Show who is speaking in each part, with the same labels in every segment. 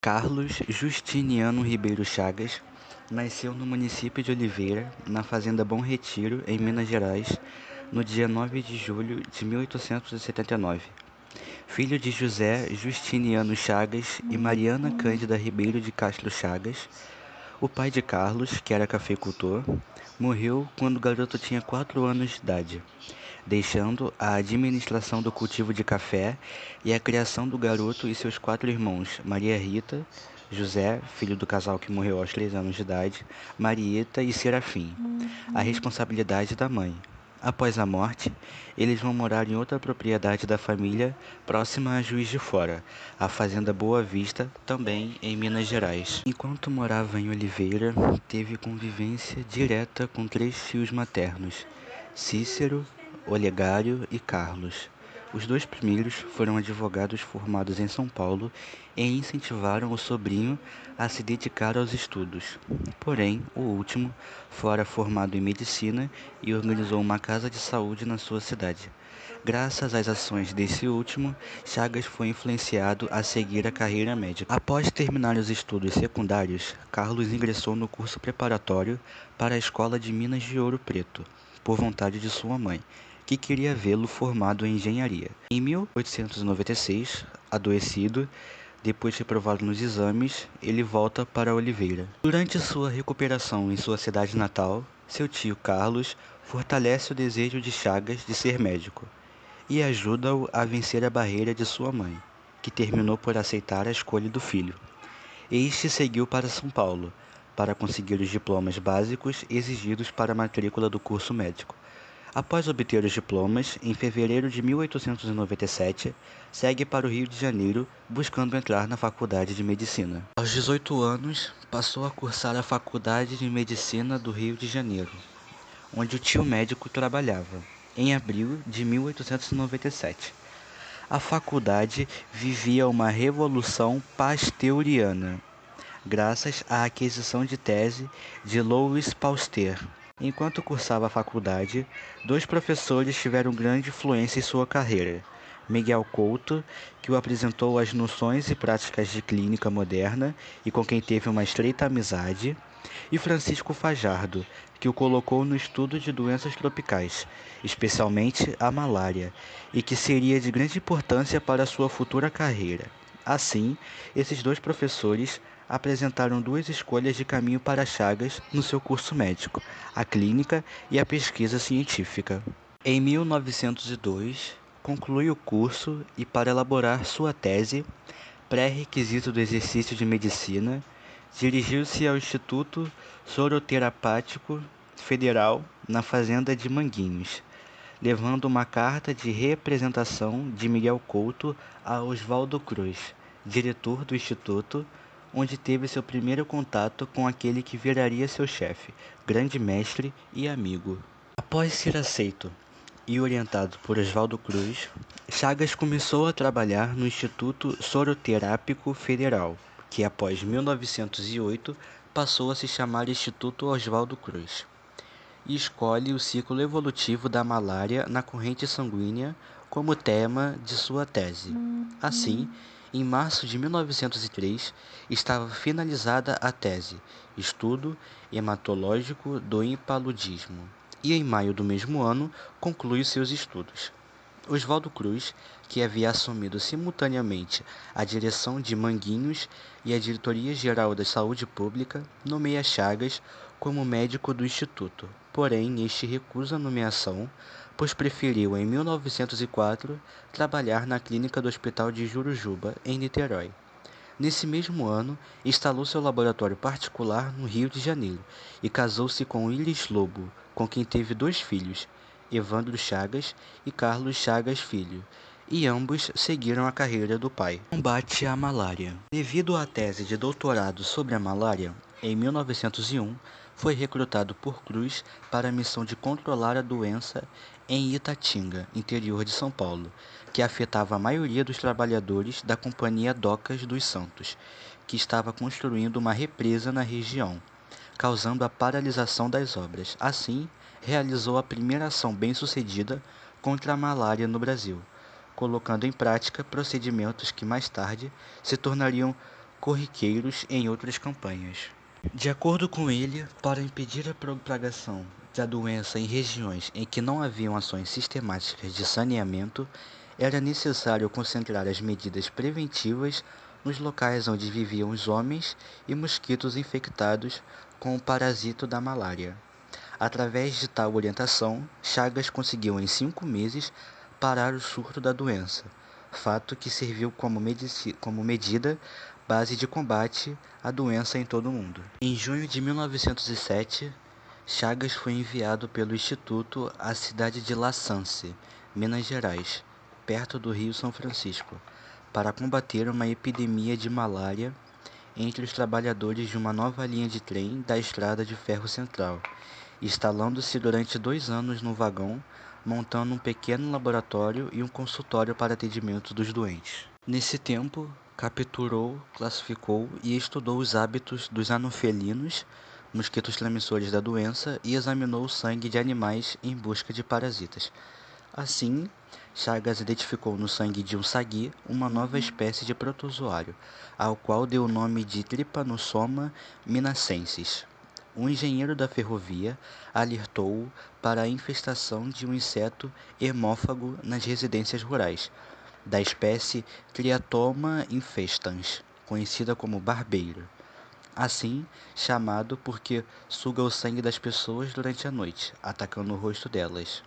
Speaker 1: Carlos Justiniano Ribeiro Chagas nasceu no município de Oliveira, na fazenda Bom Retiro, em Minas Gerais, no dia 9 de julho de 1879. Filho de José Justiniano Chagas e Mariana Cândida Ribeiro de Castro Chagas, o pai de Carlos, que era cafeicultor, morreu quando o garoto tinha 4 anos de idade, deixando a administração do cultivo de café e a criação do garoto e seus 4 irmãos, Maria Rita, José, filho do casal que morreu aos 3 anos de idade, Marieta e Serafim, a responsabilidade da mãe. Após a morte, eles vão morar em outra propriedade da família, próxima a Juiz de Fora, a Fazenda Boa Vista, também em Minas Gerais. Enquanto morava em Oliveira, teve convivência direta com 3 tios maternos, Cícero, Olegário e Carlos. Os 2 primeiros foram advogados formados em São Paulo e incentivaram o sobrinho a se dedicar aos estudos. Porém, o último fora formado em medicina e organizou uma casa de saúde na sua cidade. Graças às ações desse último, Chagas foi influenciado a seguir a carreira médica. Após terminar os estudos secundários, Carlos ingressou no curso preparatório para a Escola de Minas de Ouro Preto, por vontade de sua mãe, que queria vê-lo formado em engenharia. Em 1896, adoecido, depois de reprovado nos exames, ele volta para Oliveira. Durante sua recuperação em sua cidade natal, seu tio Carlos fortalece o desejo de Chagas de ser médico e ajuda-o a vencer a barreira de sua mãe, que terminou por aceitar a escolha do filho. Este seguiu para São Paulo, para conseguir os diplomas básicos exigidos para a matrícula do curso médico. Após obter os diplomas, em fevereiro de 1897, segue para o Rio de Janeiro, buscando entrar na Faculdade de Medicina. Aos 18 anos, passou a cursar a Faculdade de Medicina do Rio de Janeiro, onde o tio médico trabalhava, em abril de 1897. A faculdade vivia uma revolução pasteuriana, graças à aquisição de tese de Louis Pasteur. Enquanto cursava a faculdade, 2 professores tiveram grande influência em sua carreira. Miguel Couto, que o apresentou às noções e práticas de clínica moderna e com quem teve uma estreita amizade, e Francisco Fajardo, que o colocou no estudo de doenças tropicais, especialmente a malária, e que seria de grande importância para sua futura carreira. Assim, esses 2 professores apresentaram 2 escolhas de caminho para Chagas no seu curso médico, a clínica e a pesquisa científica. Em 1902, conclui o curso e, para elaborar sua tese, pré-requisito do exercício de medicina, dirigiu-se ao Instituto Soroterapêutico Federal na Fazenda de Manguinhos, levando uma carta de representação de Miguel Couto a Oswaldo Cruz, diretor do Instituto, onde teve seu primeiro contato com aquele que viraria seu chefe, grande mestre e amigo. Após ser aceito e orientado por Oswaldo Cruz, Chagas começou a trabalhar no Instituto Soroterápico Federal, que após 1908 passou a se chamar Instituto Oswaldo Cruz, e escolhe o ciclo evolutivo da malária na corrente sanguínea como tema de sua tese. Assim, em março de 1903, estava finalizada a tese Estudo Hematológico do Impaludismo, e em maio do mesmo ano conclui seus estudos. Oswaldo Cruz, que havia assumido simultaneamente a direção de Manguinhos e a diretoria-geral da Saúde Pública, nomeia Chagas como médico do Instituto. Porém, este recusa a nomeação, pois preferiu, em 1904, trabalhar na clínica do Hospital de Jurujuba, em Niterói. Nesse mesmo ano, instalou seu laboratório particular no Rio de Janeiro e casou-se com Iris Lobo, com quem teve 2 filhos, Evandro Chagas e Carlos Chagas Filho, e ambos seguiram a carreira do pai. Combate à malária. Devido à tese de doutorado sobre a malária, em 1901, foi recrutado por Cruz para a missão de controlar a doença em Itatinga, interior de São Paulo, que afetava a maioria dos trabalhadores da Companhia Docas dos Santos, que estava construindo uma represa na região, causando a paralisação das obras. Assim, realizou a primeira ação bem-sucedida contra a malária no Brasil, colocando em prática procedimentos que mais tarde se tornariam corriqueiros em outras campanhas. De acordo com ele, para impedir a propagação da doença em regiões em que não haviam ações sistemáticas de saneamento, era necessário concentrar as medidas preventivas nos locais onde viviam os homens e mosquitos infectados com o parasito da malária. Através de tal orientação, Chagas conseguiu em 5 meses parar o surto da doença, fato que serviu como medida base de combate à doença em todo o mundo. Em junho de 1907, Chagas foi enviado pelo Instituto à cidade de La Sance, Minas Gerais, perto do Rio São Francisco, para combater uma epidemia de malária entre os trabalhadores de uma nova linha de trem da Estrada de Ferro Central, instalando-se durante 2 anos no vagão, montando um pequeno laboratório e um consultório para atendimento dos doentes. Nesse tempo, capturou, classificou e estudou os hábitos dos anofelinos, mosquitos transmissores da doença, e examinou o sangue de animais em busca de parasitas. Assim, Chagas identificou no sangue de um sagui uma nova espécie de protozoário, ao qual deu o nome de Trypanosoma minacensis. Um engenheiro da ferrovia alertou-o para a infestação de um inseto hemófago nas residências rurais, da espécie Triatoma infestans, conhecida como barbeiro, assim chamado porque suga o sangue das pessoas durante a noite, atacando o rosto delas.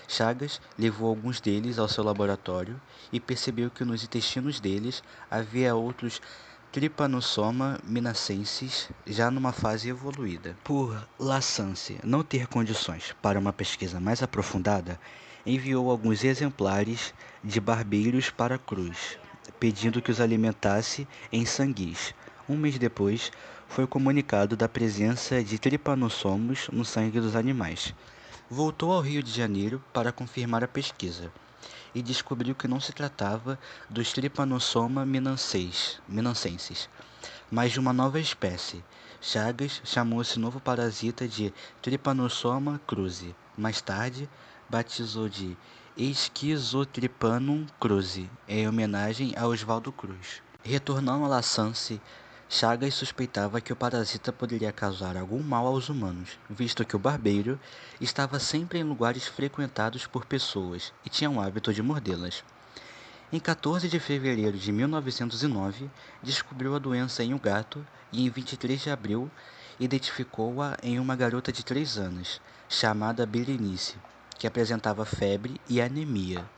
Speaker 1: Chagas levou alguns deles ao seu laboratório e percebeu que nos intestinos deles havia outros Trypanosoma minacensis já numa fase evoluída. Por La Sance não ter condições para uma pesquisa mais aprofundada, enviou alguns exemplares de barbeiros para Cruz, pedindo que os alimentasse em sanguis. Um mês depois, foi comunicado da presença de tripanossomos no sangue dos animais. Voltou ao Rio de Janeiro para confirmar a pesquisa e descobriu que não se tratava dos Trypanosoma minacensis, mas de uma nova espécie. Chagas chamou esse novo parasita de Trypanosoma cruzi. Mais tarde, batizou de Esquizotrypanum cruzi, em homenagem a Oswaldo Cruz. Retornando a La Sance, Chagas suspeitava que o parasita poderia causar algum mal aos humanos, visto que o barbeiro estava sempre em lugares frequentados por pessoas e tinha o hábito de mordê-las. Em 14 de fevereiro de 1909, descobriu a doença em um gato e em 23 de abril identificou-a em uma garota de 3 anos, chamada Berenice, que apresentava febre e anemia.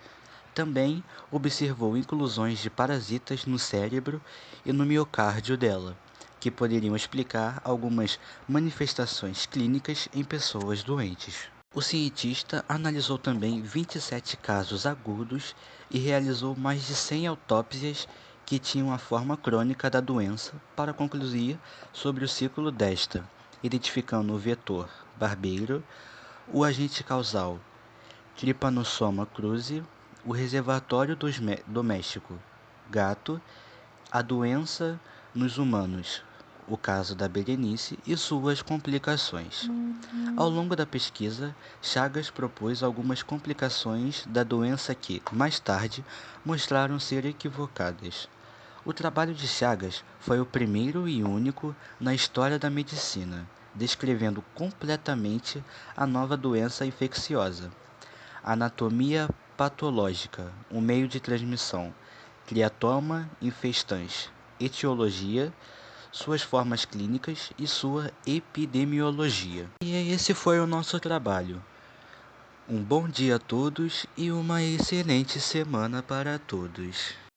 Speaker 1: Também observou inclusões de parasitas no cérebro e no miocárdio dela, que poderiam explicar algumas manifestações clínicas em pessoas doentes. O cientista analisou também 27 casos agudos e realizou mais de 100 autópsias que tinham a forma crônica da doença para concluir sobre o ciclo desta, identificando o vetor barbeiro, o agente causal Trypanosoma cruzi, o reservatório doméstico gato, a doença nos humanos, o caso da Berenice e suas complicações. Ao longo da pesquisa, Chagas propôs algumas complicações da doença que, mais tarde, mostraram ser equivocadas. O trabalho de Chagas foi o primeiro e único na história da medicina, descrevendo completamente a nova doença infecciosa. Anatomia patológica, o meio de transmissão, Triatoma infestans, etiologia, suas formas clínicas e sua epidemiologia. E esse foi o nosso trabalho. Um bom dia a todos e uma excelente semana para todos.